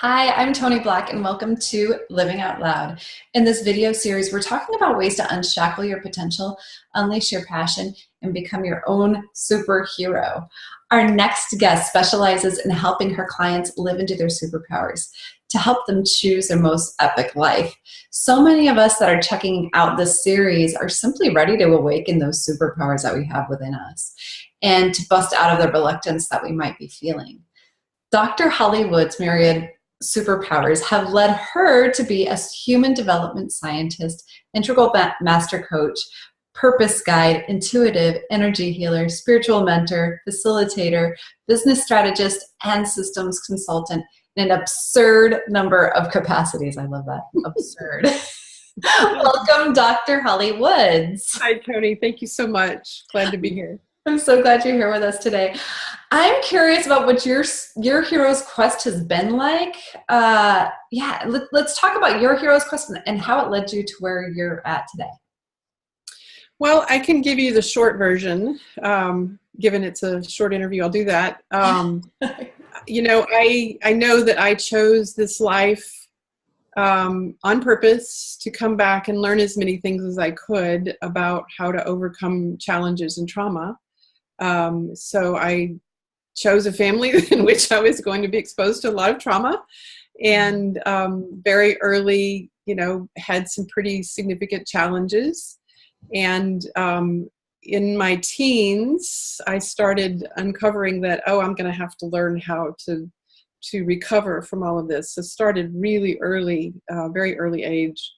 Hi, I'm Toni Black and welcome to Living Out Loud. In this video series, we're talking about ways to unshackle your potential, unleash your passion, and become your own superhero. Our next guest specializes in helping her clients live into their superpowers to help them choose their most epic life. So many of us that are checking out this series are simply ready to awaken those superpowers that we have within us and to bust out of the reluctance that we might be feeling. Dr. Holly Wood's myriad superpowers have led her to be a human development scientist, integral master coach, purpose guide, intuitive energy healer, spiritual mentor, facilitator, business strategist, and systems consultant in an absurd number of capacities. I love that. Absurd. Welcome, Dr. Holly Woods. Hi, Toni. Thank you so muus. Glad to be here. I'm so glad you're here with us today. I'm curious about what your hero's quest has been like. Let's talk about your hero's quest and how it led you to where you're at today. Well, I can give you the short version. Given it's a short interview, I'll do that. I know that I chose this life on purpose to come back and learn as many things as I could about how to overcome challenges and trauma. So I chose a family in which I was going to be exposed to a lot of trauma, and very early, had some pretty significant challenges. And in my teens, I started uncovering that, I'm going to have to learn how to recover from all of this. So started really early, very early age,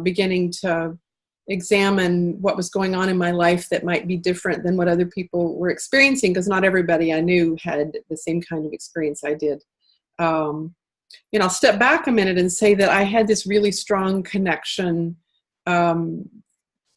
beginning to examine what was going on in my life that might be different than what other people were experiencing, because not everybody I knew had the same kind of experience I did. I'll step back a minute and say that I had this really strong connection to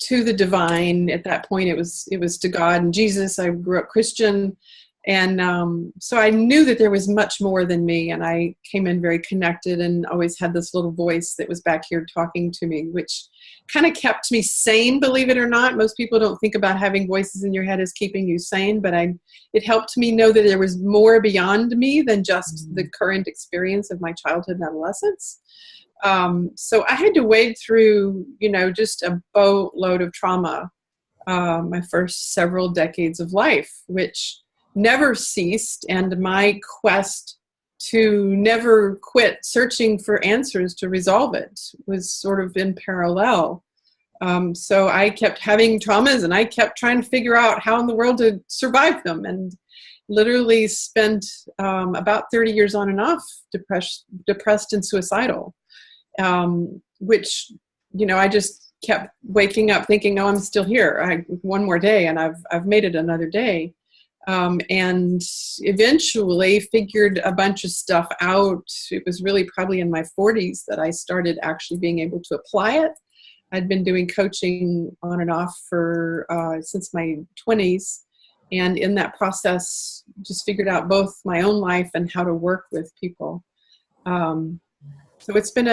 the divine. At that point, it was to God and Jesus. I grew up Christian. And so I knew that there was much more than me, and I came in very connected and always had this little voice that was back here talking to me, which kind of kept me sane, believe it or not. Most people don't think about having voices in your head as keeping you sane, but it helped me know that there was more beyond me than just the current experience of my childhood and adolescence. So I had to wade through, just a boatload of trauma my first several decades of life, which never ceased, and my quest to never quit searching for answers to resolve it was sort of in parallel. So I kept having traumas, and I kept trying to figure out how in the world to survive them, and literally spent about 30 years on and off depressed and suicidal, which, I just kept waking up thinking, I'm still here. One more day, and I've made it another day. And eventually figured a bunch of stuff out. It was really probably in my 40s that I started actually being able to apply it. I'd been doing coaching on and off for since my 20s, and in that process just figured out both my own life and how to work with people. So it's been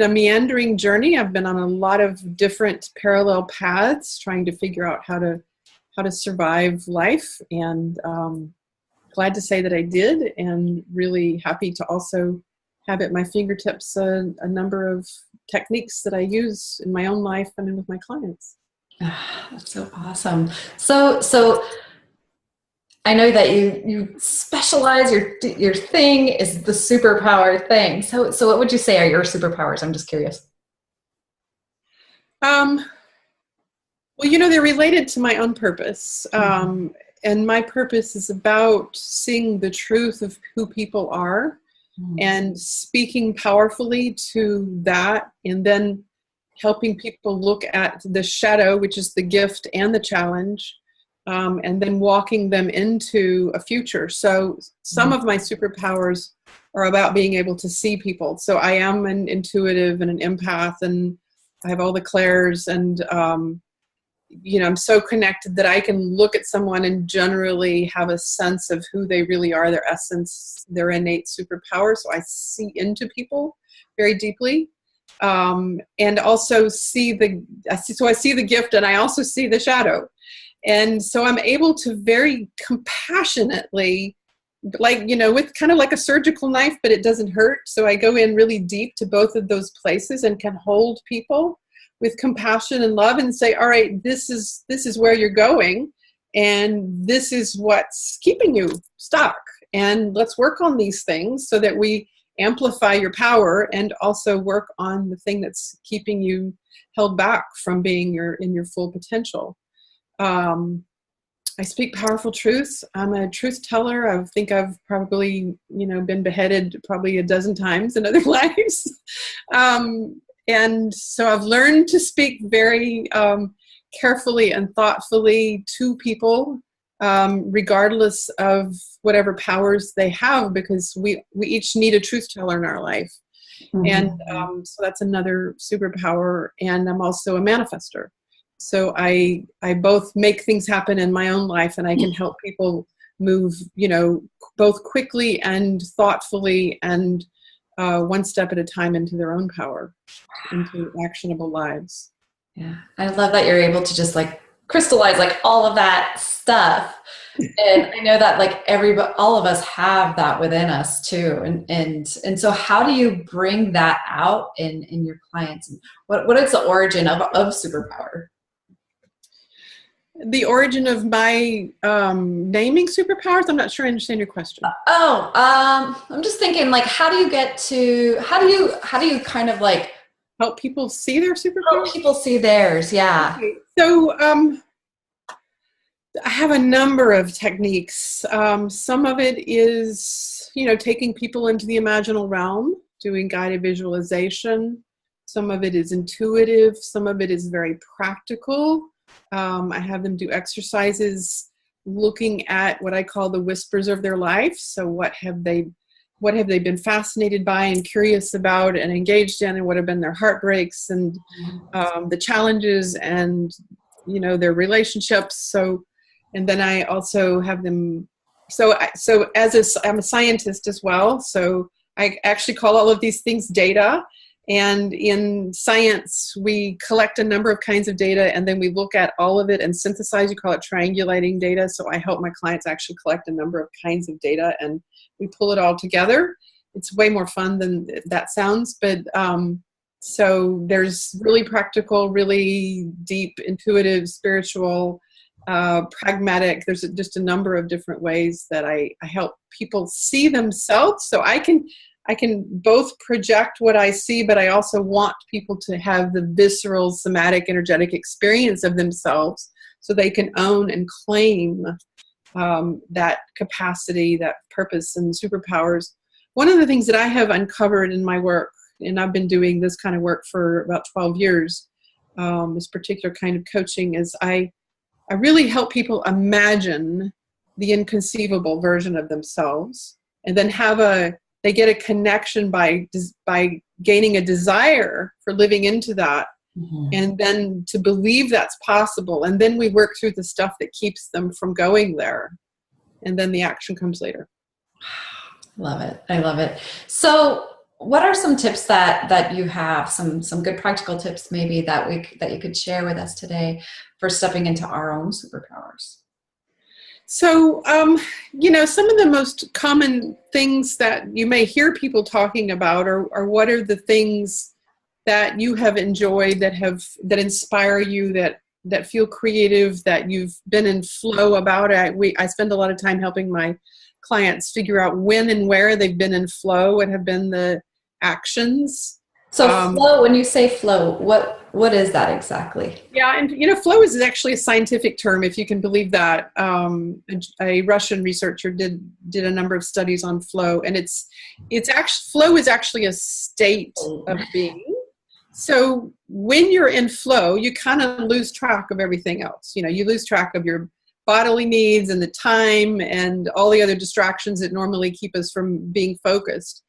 a meandering journey. I've been on a lot of different parallel paths trying to figure out how to survive life, and glad to say that I did, and really happy to also have at my fingertips a number of techniques that I use in my own life and with my clients. That's so awesome. So I know that you specialize, your thing is the superpower thing. So what would you say are your superpowers? I'm just curious. Well, they're related to my own purpose. And my purpose is about seeing the truth of who people are and speaking powerfully to that, and then helping people look at the shadow, which is the gift and the challenge, and then walking them into a future. So some of my superpowers are about being able to see people. So I am an intuitive and an empath, and I have all the clairs, and I'm so connected that I can look at someone and generally have a sense of who they really are, their essence, their innate superpower. So I see into people very deeply, and also I see the gift, and I also see the shadow. And so I'm able to very compassionately like, with kind of like a surgical knife, but it doesn't hurt. So I go in really deep to both of those places and can hold people with compassion and love and say, all right, this is where you're going. And this is what's keeping you stuck. And let's work on these things so that we amplify your power and also work on the thing that's keeping you held back from being in your full potential. I speak powerful truths. I'm a truth teller. I think I've probably, been beheaded probably a dozen times in other lives. And so I've learned to speak very carefully and thoughtfully to people, regardless of whatever powers they have, because we each need a truth teller in our life. And so that's another superpower. And I'm also a manifester. So I both make things happen in my own life, and I can help people move, both quickly and thoughtfully and one step at a time into their own power, into actionable lives. Yeah. I love that you're able to just like crystallize like all of that stuff. And I know that like all of us have that within us too. And so how do you bring that out in your clients? And what is the origin of superpower? The origin of my naming superpowers? I'm not sure I understand your question. I'm just thinking like, how do you kind of like help people see their superpowers? Help people see theirs, yeah. Okay. So I have a number of techniques. Some of it is, taking people into the imaginal realm, doing guided visualization. Some of it is intuitive. Some of it is very practical. I have them do exercises looking at what I call the whispers of their life. So what have they been fascinated by and curious about and engaged in, and what have been their heartbreaks and the challenges and, their relationships. So, and then I also have them, I'm a scientist as well. So I actually call all of these things data. And in science, we collect a number of kinds of data, and then we look at all of it and synthesize. You call it triangulating data. So I help my clients actually collect a number of kinds of data, and we pull it all together. It's way more fun than that sounds. But so there's really practical, really deep, intuitive, spiritual, pragmatic. There's just a number of different ways that I help people see themselves. So I can both project what I see, but I also want people to have the visceral, somatic, energetic experience of themselves so they can own and claim that capacity, that purpose and superpowers. One of the things that I have uncovered in my work, and I've been doing this kind of work for about 12 years, this particular kind of coaching, is I really help people imagine the inconceivable version of themselves, and then they get a connection by gaining a desire for living into that, and then to believe that's possible. And then we work through the stuff that keeps them from going there. And then the action comes later. Love it. I love it. So what are some tips that you have, some good practical tips maybe that you could share with us today for stepping into our own superpowers? So, some of the most common things that you may hear people talking about are what are the things that you have enjoyed, that inspire you, that feel creative, that you've been in flow about. I spend a lot of time helping my clients figure out when and where they've been in flow, what have been the actions. So flow, when you say flow, what is that exactly? Yeah, and flow is actually a scientific term, if you can believe that. A Russian researcher did a number of studies on flow, and flow is actually a state of being. So when you're in flow, you kind of lose track of everything else. You lose track of your bodily needs and the time and all the other distractions that normally keep us from being focused.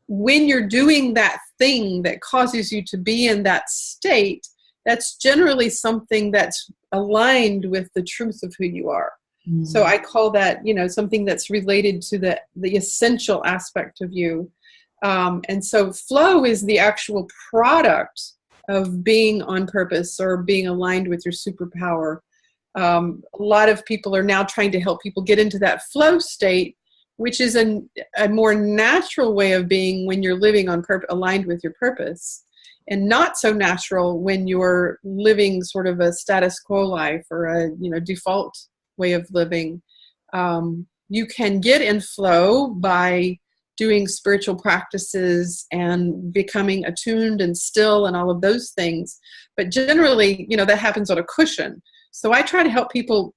When you're doing that thing that causes you to be in that state, that's generally something that's aligned with the truth of who you are. Mm-hmm. So I call that, something that's related to the essential aspect of you. And so flow is the actual product of being on purpose or being aligned with your superpower. A lot of people are now trying to help people get into that flow state which is a more natural way of being when you're living on aligned with your purpose, and not so natural when you're living sort of a status quo life or a default way of living. You can get in flow by doing spiritual practices and becoming attuned and still and all of those things. But generally, that happens on a cushion. So I try to help people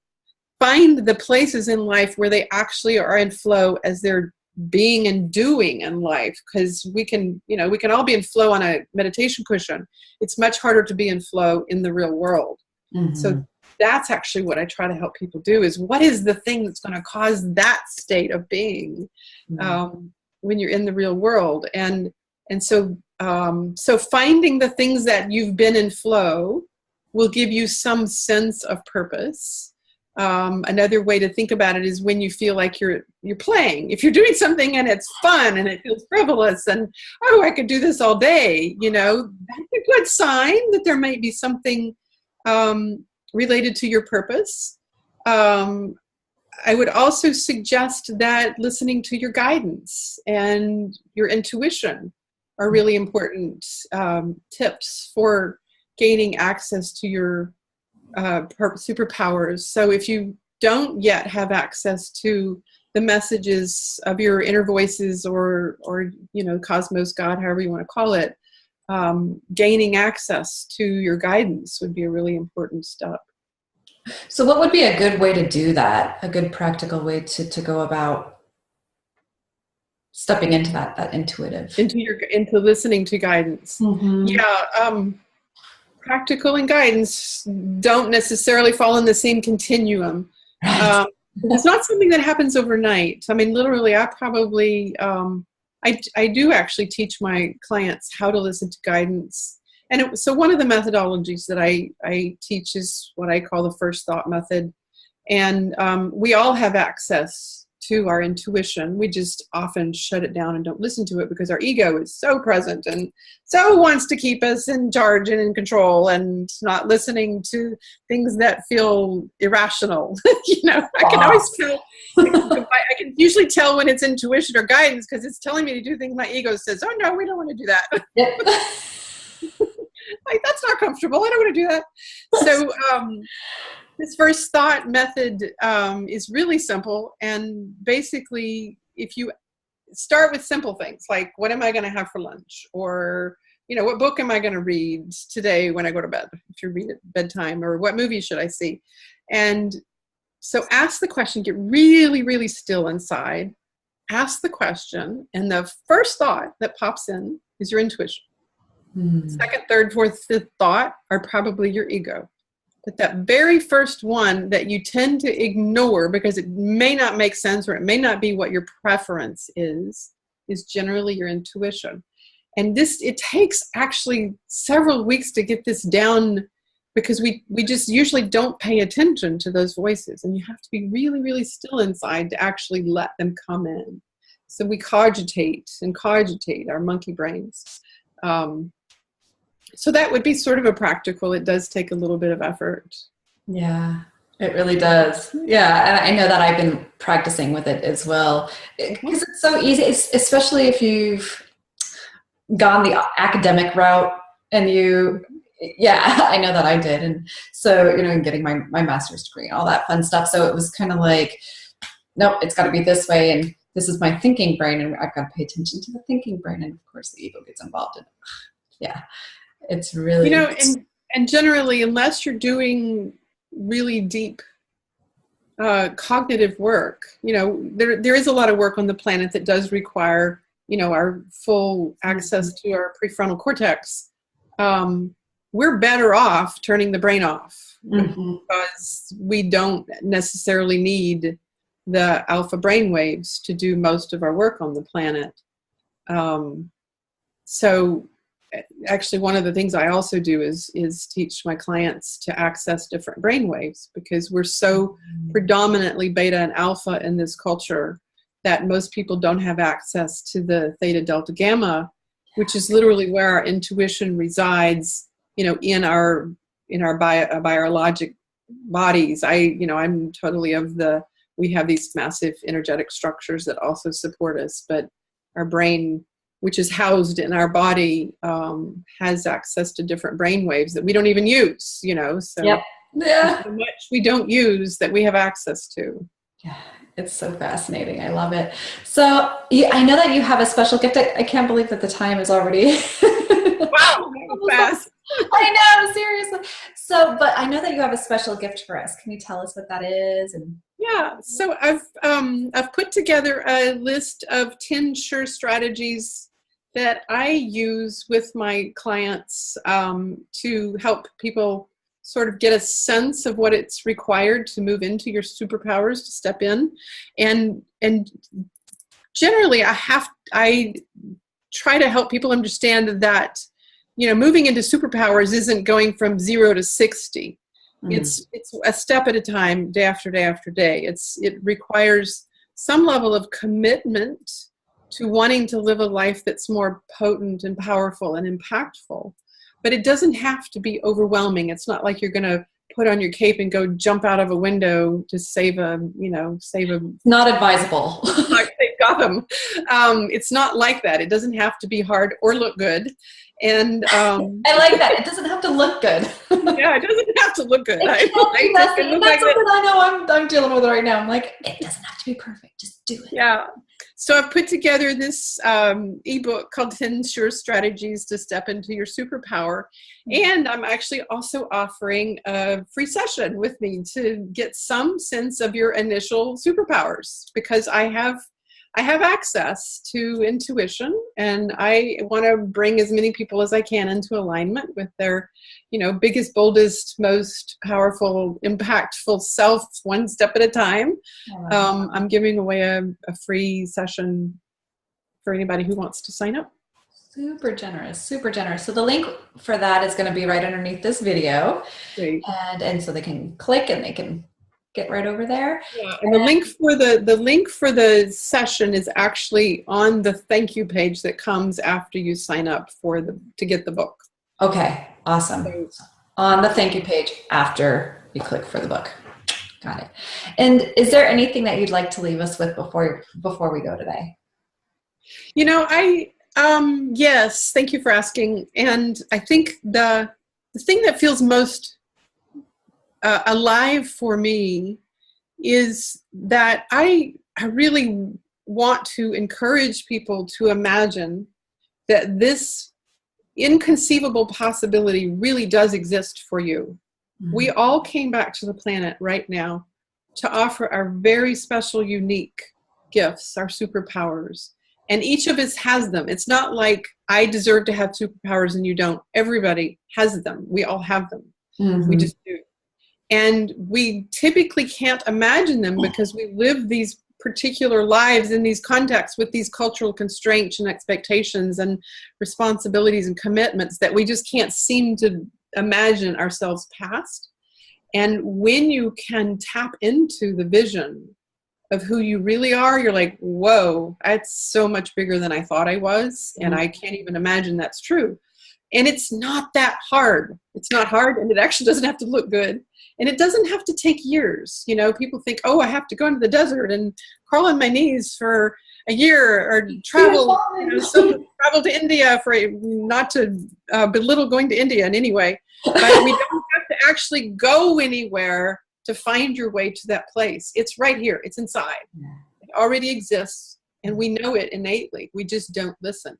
find the places in life where they actually are in flow as they're being and doing in life, because we can all be in flow on a meditation cushion. It's much harder to be in flow in the real world. Mm-hmm. So that's actually what I try to help people do, is what is the thing that's going to cause that state of being when you're in the real world. And so finding the things that you've been in flow will give you some sense of purpose. Another way to think about it is when you feel like you're playing. If you're doing something and it's fun and it feels frivolous and, oh, I could do this all day, that's a good sign that there might be something related to your purpose. I would also suggest that listening to your guidance and your intuition are really important tips for gaining access to your superpowers. So if you don't yet have access to the messages of your inner voices or cosmos, God, however you want to call it, gaining access to your guidance would be a really important step. So what would be a good way to do that? A good practical way to go about stepping into that intuitive, into listening to guidance. Mm-hmm. Yeah. Practical and guidance don't necessarily fall in the same continuum. It's not something that happens overnight. I mean, literally, I probably, I do actually teach my clients how to listen to guidance. And so one of the methodologies that I teach is what I call the first thought method. And we all have access to our intuition. We just often shut it down and don't listen to it because our ego is so present and so wants to keep us in charge and in control and not listening to things that feel irrational. I can always tell. I can usually tell when it's intuition or guidance because it's telling me to do things my ego says, oh no, we don't want to do that. Yep. Like, that's not comfortable. I don't want to do that. So this first thought method is really simple. And basically, if you start with simple things like, what am I going to have for lunch? Or, what book am I going to read today when I go to bed, if you read at bedtime? Or what movie should I see? And so ask the question, get really, really still inside. Ask the question. And the first thought that pops in is your intuition. Second, third, fourth, fifth thought are probably your ego. But that very first one that you tend to ignore because it may not make sense or it may not be what your preference is generally your intuition. And it takes actually several weeks to get this down because we just usually don't pay attention to those voices. And you have to be really, really still inside to actually let them come in. So we cogitate our monkey brains. So that would be sort of a practical. It does take a little bit of effort. Yeah, it really does. Yeah, and I know that I've been practicing with it as well because it's so easy, especially if you've gone the academic route and I know that I did. And so, getting my master's degree and all that fun stuff. So it was kind of like, nope, it's got to be this way. And this is my thinking brain. And I've got to pay attention to the thinking brain. And of course the ego gets involved in it. Yeah. It's really, and generally, unless you're doing really deep cognitive work, there is a lot of work on the planet that does require, our full access to our prefrontal cortex. We're better off turning the brain off because we don't necessarily need the alpha brain waves to do most of our work on the planet. So actually, one of the things I also do is teach my clients to access different brain waves because we're so predominantly beta and alpha in this culture that most people don't have access to the theta, delta, gamma, which is literally where our intuition resides, in our biologic bodies. I'm totally of the we have these massive energetic structures that also support us. But our brain, which is housed in our body, has access to different brain waves that we don't even use, you know, so, Yep. Yeah. so much we don't use that we have access to. Yeah, it's so fascinating. I love it. So I know that you have a special gift. I can't believe that the time is already Wow, that was fast. I know, seriously. So, but I know that you have a special gift for us. Can you tell us what that is? And Yeah, so I've put together a list of 10 sure strategies that I use with my clients to help people sort of get a sense of what it's required to move into your superpowers, to step in. And generally I try to help people understand that, you know, moving into superpowers isn't going from 0 to 60. It's a step at a time, day after day after day. It requires some level of commitment to wanting to live a life that's more potent and powerful and impactful. But it doesn't have to be overwhelming. It's not like you're going to put on your cape and go jump out of a window to save a. not advisable. Like save Gotham. It's not like that. It doesn't have to be hard or look good. And I like that. It doesn't have to look good. Yeah, it doesn't have to look good. That's something I know I'm dealing with right now. I'm like, it doesn't have to be perfect. Just do it. Yeah. So I've put together this ebook called 10 Sure Strategies to Step into Your Superpower. And I'm actually also offering a free session with me to get some sense of your initial superpowers, because I have access to intuition, and I want to bring as many people as I can into alignment with their, biggest, boldest, most powerful, impactful self, one step at a time. I'm giving away a free session for anybody who wants to sign up. Super generous, super generous. So the link for that is going to be right underneath this video. Great. And so they can click and they can get right over there. Yeah, and the link for the session is actually on the thank you page that comes after you sign up to get the book. Okay, awesome. So on the thank you page after you click for the book. Got it. And is there anything that you'd like to leave us with before we go today? Yes, thank you for asking. And I think the thing that feels most alive for me is that I really want to encourage people to imagine that this inconceivable possibility really does exist for you. Mm-hmm. We all came back to the planet right now to offer our very special, unique gifts, our superpowers. And each of us has them. It's not like I deserve to have superpowers and you don't. Everybody has them. We all have them. Mm-hmm. We just do. And we typically can't imagine them because we live these particular lives in these contexts with these cultural constraints and expectations and responsibilities and commitments that we just can't seem to imagine ourselves past. And when you can tap into the vision of who you really are, you're like, whoa, that's so much bigger than I thought I was. And I can't even imagine that's true. And it's not that hard. It's not hard, and it actually doesn't have to look good. And it doesn't have to take years. People think, oh, I have to go into the desert and crawl on my knees for a year, or travel to India not to belittle going to India in any way. But we don't have to actually go anywhere to find your way to that place. It's right here. It's inside. It already exists, and we know it innately. We just don't listen.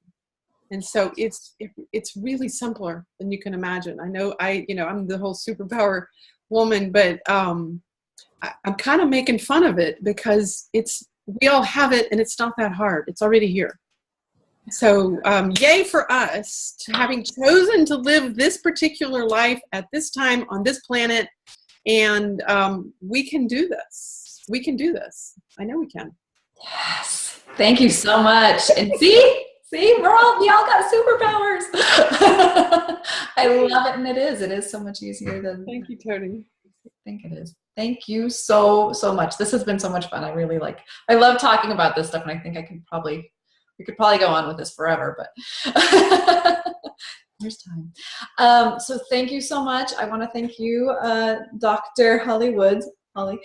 And so it's really simpler than you can imagine. I know I'm the whole superpower woman, but I'm kind of making fun of it because we all have it, and it's not that hard. It's already here. So yay for us to having chosen to live this particular life at this time on this planet. And we can do this. We can do this. I know we can. Yes. Thank you so much. And see, we all got superpowers. I love it. And it is so much easier than. Thank you, Toni. I think it is. Thank you so much. This has been so much fun. I love talking about this stuff, and I think we could probably go on with this forever, but there's time. So thank you so much. I want to thank you, Dr. Holly Woods, Holly,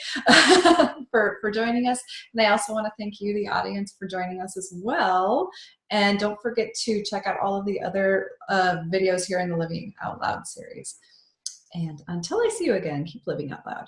for joining us. And I also want to thank you, the audience, for joining us as well. And don't forget to check out all of the other videos here in the Living Out Loud series. And until I see you again, keep living out loud.